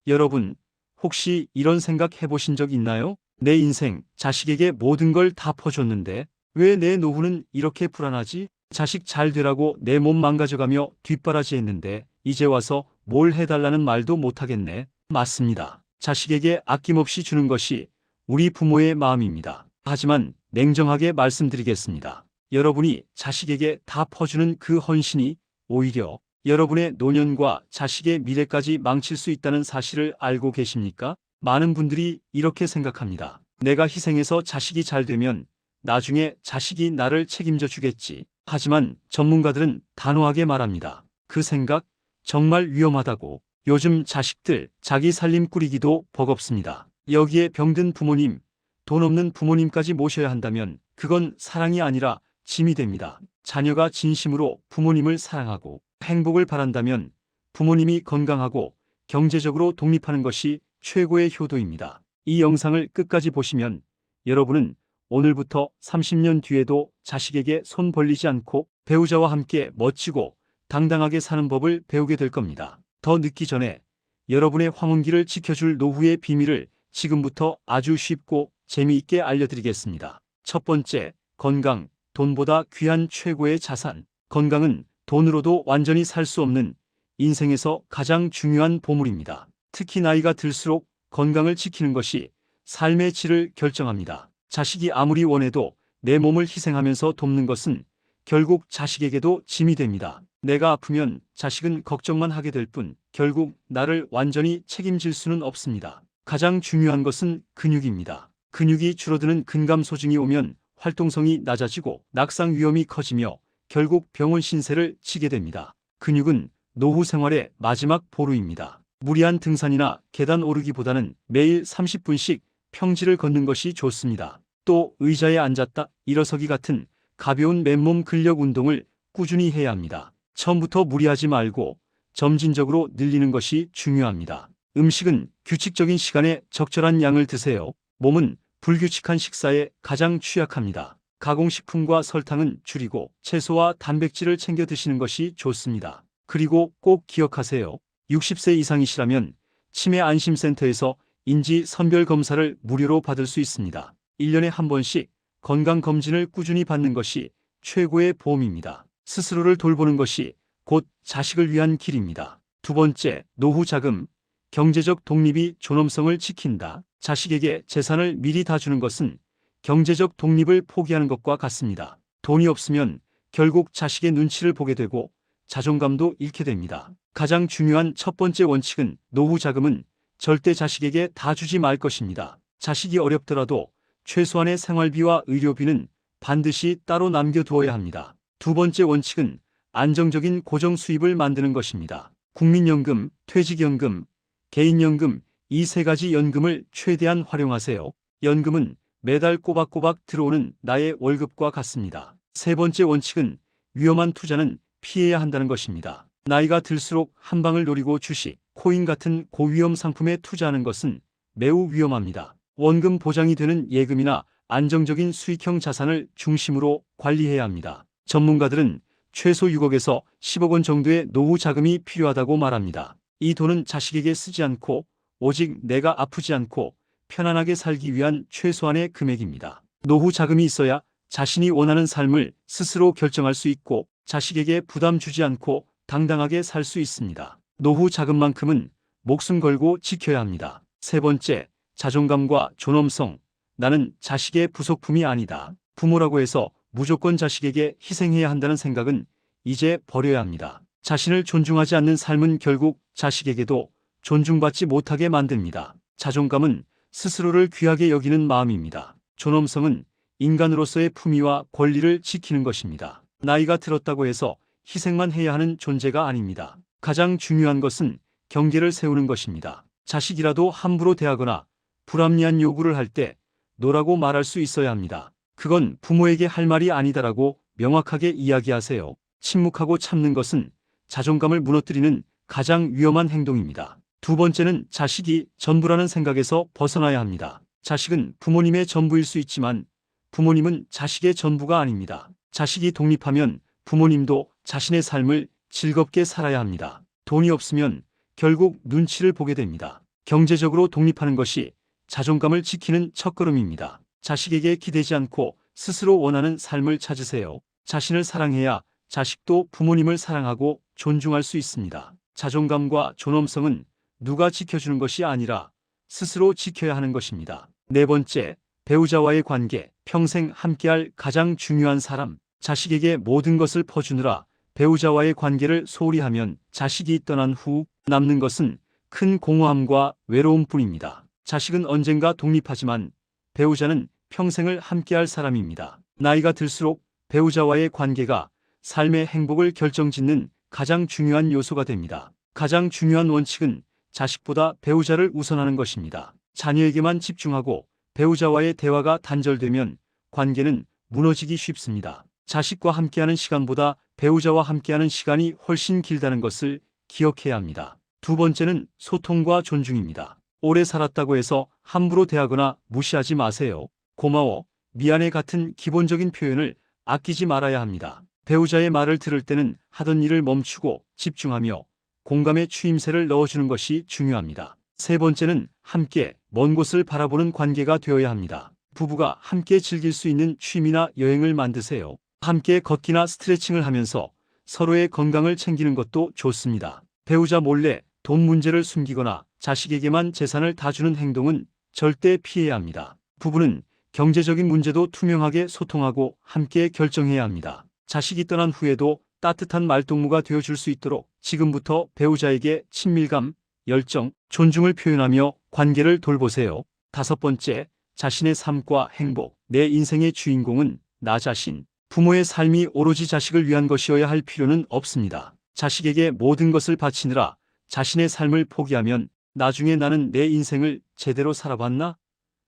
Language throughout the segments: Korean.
여러분, 혹시 이런 생각 해보신 적 있나요? 내 인생, 자식에게 모든 걸 다 퍼줬는데 왜 내 노후는 이렇게 불안하지? 자식 잘 되라고 내 몸 망가져가며 뒷바라지 했는데 이제 와서 뭘 해달라는 말도 못하겠네. 맞습니다. 자식에게 아낌없이 주는 것이 우리 부모의 마음입니다. 하지만 냉정하게 말씀드리겠습니다. 여러분이 자식에게 다 퍼주는 그 헌신이 오히려 여러분의 노년과 자식의 미래까지 망칠 수 있다는 사실을 알고 계십니까? 많은 분들이 이렇게 생각합니다. 내가 희생해서 자식이 잘 되면 나중에 자식이 나를 책임져 주겠지. 하지만 전문가들은 단호하게 말합니다. 그 생각 정말 위험하다고. 요즘 자식들 자기 살림 꾸리기도 버겁습니다. 여기에 병든 부모님, 돈 없는 부모님까지 모셔야 한다면 그건 사랑이 아니라 짐이 됩니다. 자녀가 진심으로 부모님을 사랑하고 행복을 바란다면 부모님이 건강하고 경제적으로 독립하는 것이 최고의 효도입니다. 이 영상을 끝까지 보시면 여러분은 오늘부터 30년 뒤에도 자식에게 손 벌리지 않고 배우자와 함께 멋지고 당당하게 사는 법을 배우게 될 겁니다. 더 늦기 전에 여러분의 황혼기를 지켜줄 노후의 비밀을 지금부터 아주 쉽고 재미있게 알려드리겠습니다. 첫 번째, 건강, 돈보다 귀한 최고의 자산. 건강은 돈으로도 완전히 살 수 없는 인생에서 가장 중요한 보물입니다. 특히 나이가 들수록 건강을 지키는 것이 삶의 질을 결정합니다. 자식이 아무리 원해도 내 몸을 희생하면서 돕는 것은 결국 자식에게도 짐이 됩니다. 내가 아프면 자식은 걱정만 하게 될 뿐 결국 나를 완전히 책임질 수는 없습니다. 가장 중요한 것은 근육입니다. 근육이 줄어드는 근감소증이 오면 활동성이 낮아지고 낙상 위험이 커지며 결국 병원 신세를 지게 됩니다. 근육은 노후 생활의 마지막 보루입니다. 무리한 등산이나 계단 오르기보다는 매일 30분씩 평지를 걷는 것이 좋습니다. 또 의자에 앉았다 일어서기 같은 가벼운 맨몸 근력 운동을 꾸준히 해야 합니다. 처음부터 무리하지 말고 점진적으로 늘리는 것이 중요합니다. 음식은 규칙적인 시간에 적절한 양을 드세요. 몸은 불규칙한 식사에 가장 취약합니다. 가공식품과 설탕은 줄이고 채소와 단백질을 챙겨 드시는 것이 좋습니다. 그리고 꼭 기억하세요. 60세 이상이시라면 치매 안심센터에서 인지 선별 검사를 무료로 받을 수 있습니다. 1년에 한 번씩 건강검진을 꾸준히 받는 것이 최고의 보험입니다. 스스로를 돌보는 것이 곧 자식을 위한 길입니다. 두 번째, 노후 자금. 경제적 독립이 존엄성을 지킨다. 자식에게 재산을 미리 다 주는 것은 경제적 독립을 포기하는 것과 같습니다. 돈이 없으면 결국 자식의 눈치를 보게 되고 자존감도 잃게 됩니다. 가장 중요한 첫 번째 원칙은 노후 자금은 절대 자식에게 다 주지 말 것입니다. 자식이 어렵더라도 최소한의 생활비와 의료비는 반드시 따로 남겨두어야 합니다. 두 번째 원칙은 안정적인 고정 수입을 만드는 것입니다. 국민연금, 퇴직연금, 개인연금 이 세 가지 연금을 최대한 활용하세요. 연금은 매달 꼬박꼬박 들어오는 나의 월급과 같습니다. 세 번째 원칙은 위험한 투자는 피해야 한다는 것입니다. 나이가 들수록 한 방을 노리고 주식, 코인 같은 고위험 상품에 투자하는 것은 매우 위험합니다. 원금 보장이 되는 예금이나 안정적인 수익형 자산을 중심으로 관리해야 합니다. 전문가들은 최소 6억에서 10억 원 정도의 노후 자금이 필요하다고 말합니다. 이 돈은 자식에게 쓰지 않고 오직 내가 아프지 않고 편안하게 살기 위한 최소한의 금액입니다. 노후 자금이 있어야 자신이 원하는 삶을 스스로 결정할 수 있고 자식에게 부담 주지 않고 당당하게 살 수 있습니다. 노후 자금만큼은 목숨 걸고 지켜야 합니다. 세 번째, 자존감과 존엄성. 나는 자식의 부속품이 아니다. 부모라고 해서 무조건 자식에게 희생해야 한다는 생각은 이제 버려야 합니다. 자신을 존중하지 않는 삶은 결국 자식에게도 존중받지 못하게 만듭니다. 자존감은 스스로를 귀하게 여기는 마음입니다. 존엄성은 인간으로서의 품위와 권리를 지키는 것입니다. 나이가 들었다고 해서 희생만 해야 하는 존재가 아닙니다. 가장 중요한 것은 경계를 세우는 것입니다. 자식이라도 함부로 대하거나 불합리한 요구를 할 때 노라고 말할 수 있어야 합니다. 그건 부모에게 할 말이 아니다라고 명확하게 이야기하세요. 침묵하고 참는 것은 자존감을 무너뜨리는 가장 위험한 행동입니다. 두 번째는 자식이 전부라는 생각에서 벗어나야 합니다. 자식은 부모님의 전부일 수 있지만 부모님은 자식의 전부가 아닙니다. 자식이 독립하면 부모님도 자신의 삶을 즐겁게 살아야 합니다. 돈이 없으면 결국 눈치를 보게 됩니다. 경제적으로 독립하는 것이 자존감을 지키는 첫걸음입니다. 자식에게 기대지 않고 스스로 원하는 삶을 찾으세요. 자신을 사랑해야 자식도 부모님을 사랑하고 존중할 수 있습니다. 자존감과 존엄성은 누가 지켜주는 것이 아니라 스스로 지켜야 하는 것입니다. 네 번째, 배우자와의 관계. 평생 함께할 가장 중요한 사람. 자식에게 모든 것을 퍼주느라 배우자와의 관계를 소홀히 하면 자식이 떠난 후 남는 것은 큰 공허함과 외로움뿐입니다. 자식은 언젠가 독립하지만 배우자는 평생을 함께할 사람입니다. 나이가 들수록 배우자와의 관계가 삶의 행복을 결정짓는 가장 중요한 요소가 됩니다. 가장 중요한 원칙은 자식보다 배우자를 우선하는 것입니다. 자녀에게만 집중하고 배우자와의 대화가 단절되면 관계는 무너지기 쉽습니다. 자식과 함께하는 시간보다 배우자와 함께하는 시간이 훨씬 길다는 것을 기억해야 합니다. 두 번째는 소통과 존중입니다. 오래 살았다고 해서 함부로 대하거나 무시하지 마세요. 고마워, 미안해 같은 기본적인 표현을 아끼지 말아야 합니다. 배우자의 말을 들을 때는 하던 일을 멈추고 집중하며 공감의 추임새를 넣어주는 것이 중요합니다. 세 번째는 함께 먼 곳을 바라보는 관계가 되어야 합니다. 부부가 함께 즐길 수 있는 취미나 여행을 만드세요. 함께 걷기나 스트레칭을 하면서 서로의 건강을 챙기는 것도 좋습니다. 배우자 몰래 돈 문제를 숨기거나 자식에게만 재산을 다 주는 행동은 절대 피해야 합니다. 부부는 경제적인 문제도 투명하게 소통하고 함께 결정해야 합니다. 자식이 떠난 후에도 따뜻한 말동무가 되어줄 수 있도록 지금부터 배우자에게 친밀감, 열정, 존중을 표현하며 관계를 돌보세요. 다섯 번째, 자신의 삶과 행복. 내 인생의 주인공은 나 자신. 부모의 삶이 오로지 자식을 위한 것이어야 할 필요는 없습니다. 자식에게 모든 것을 바치느라 자신의 삶을 포기하면 나중에 나는 내 인생을 제대로 살아봤나?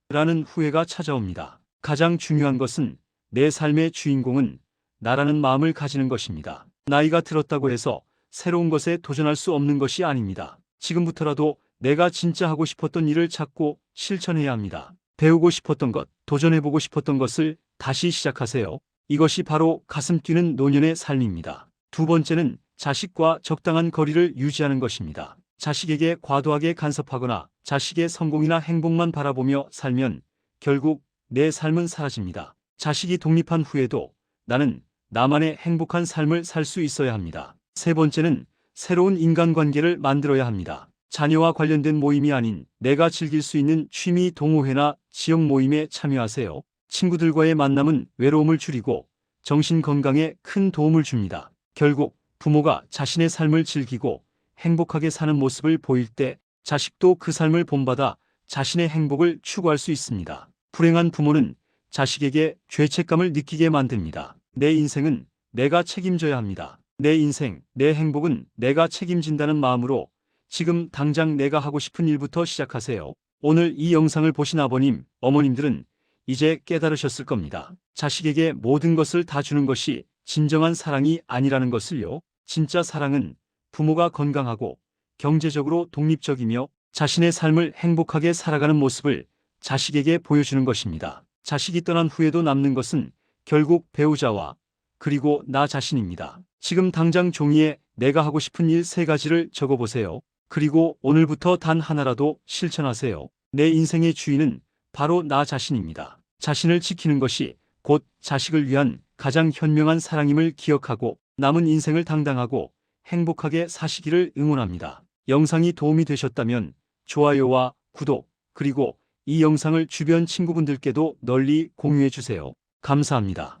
라는 후회가 찾아옵니다. 가장 중요한 것은 내 삶의 주인공은 나라는 마음을 가지는 것입니다. 나이가 들었다고 해서 새로운 것에 도전할 수 없는 것이 아닙니다. 지금부터라도 내가 진짜 하고 싶었던 일을 찾고 실천해야 합니다. 배우고 싶었던 것, 도전해보고 싶었던 것을 다시 시작하세요. 이것이 바로 가슴 뛰는 노년의 삶입니다. 두 번째는 자식과 적당한 거리를 유지하는 것입니다. 자식에게 과도하게 간섭하거나 자식의 성공이나 행복만 바라보며 살면 결국 내 삶은 사라집니다. 자식이 독립한 후에도 나는 나만의 행복한 삶을 살 수 있어야 합니다. 세 번째는 새로운 인간관계를 만들어야 합니다. 자녀와 관련된 모임이 아닌 내가 즐길 수 있는 취미 동호회나 지역 모임에 참여하세요. 친구들과의 만남은 외로움을 줄이고 정신 건강에 큰 도움을 줍니다. 결국 부모가 자신의 삶을 즐기고 행복하게 사는 모습을 보일 때 자식도 그 삶을 본받아 자신의 행복을 추구할 수 있습니다. 불행한 부모는 자식에게 죄책감을 느끼게 만듭니다. 내 인생은 내가 책임져야 합니다. 내 인생, 내 행복은 내가 책임진다는 마음으로 지금 당장 내가 하고 싶은 일부터 시작하세요. 오늘 이 영상을 보신 아버님, 어머님들은 이제 깨달으셨을 겁니다. 자식에게 모든 것을 다 주는 것이 진정한 사랑이 아니라는 것을요. 진짜 사랑은 부모가 건강하고 경제적으로 독립적이며 자신의 삶을 행복하게 살아가는 모습을 자식에게 보여주는 것입니다. 자식이 떠난 후에도 남는 것은 결국 배우자와 그리고 나 자신입니다. 지금 당장 종이에 내가 하고 싶은 일 3가지를 적어보세요. 그리고 오늘부터 단 하나라도 실천하세요. 내 인생의 주인은 바로 나 자신입니다. 자신을 지키는 것이 곧 자식을 위한 가장 현명한 사랑임을 기억하고 남은 인생을 당당하고 행복하게 사시기를 응원합니다. 영상이 도움이 되셨다면 좋아요와 구독, 그리고 이 영상을 주변 친구분들께도 널리 공유해 주세요. 감사합니다.